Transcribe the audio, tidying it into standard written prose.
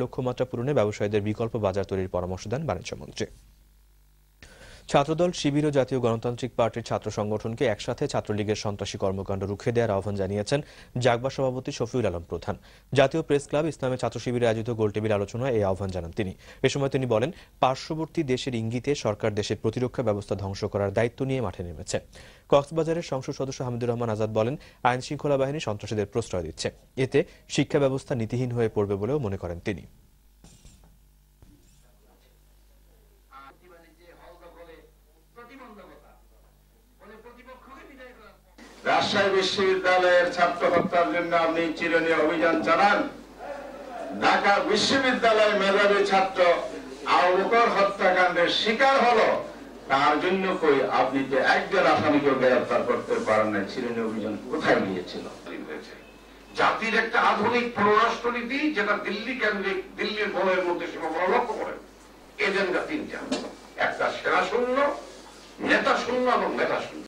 লক্ষ্যমাত্রা পূরণে ব্যবসায়ীদের বিকল্প বাজার তৈরির পরামর্শ দেন বাণিজ্যমন্ত্রী। ছাত্রদল, শিবির ও জাতীয় গণতান্ত্রিক পার্টির ছাত্র সংগঠনকে একসাথে ছাত্রলীগের সন্ত্রাসী কর্মকাণ্ড রুখে দেওয়ার আহ্বান জানিয়েছেন জাগবা সভাপতি শফিউল আলম প্রধান। জাতীয় প্রেস ক্লাব ইসলামে ছাত্র শিবিরে আয়োজিত গোলটেবিল আলোচনায় এই আহ্বান জানান তিনি। এ সময় তিনি বলেন, পার্শ্ববর্তী দেশের ইঙ্গিতে সরকার দেশের প্রতিরক্ষা ব্যবস্থা ধ্বংস করার দায়িত্ব নিয়ে মাঠে নেমেছে। কক্সবাজারের সংসদ সদস্য হামিদুর রহমান আজাদ বলেন, আইন শৃঙ্খলা বাহিনী সন্ত্রাসীদের প্রশ্রয় দিচ্ছে, এতে শিক্ষা ব্যবস্থা নীতিহীন হয়ে পড়বে বলেও মনে করেন তিনি। রাজশাহী বিশ্ববিদ্যালয়ের ছাত্র হত্যার জন্য আপনি চিরনীয় অভিযান চালান। ঢাকা বিশ্ববিদ্যালয়ের মেধাবী ছাত্র আবু বকর হত্যাকাণ্ডের শিকার হলো, তার জন্য কই আপনি যে একজন আসামিকে গ্রেফতার করতে পারেন না? চিরনীয় অভিযান কোথায় গিয়েছিল? জাতির একটা আধুনিক পররাষ্ট্রনীতি, যেটা দিল্লি কেন্দ্রিক, দিল্লির বনের মধ্যে সীমাবদ্ধ লক্ষ্য করেন। এজেন্ডা তিনটা: একটা সেনা শূন্য, নেতা শূন্য এবং মেধা শূন্য।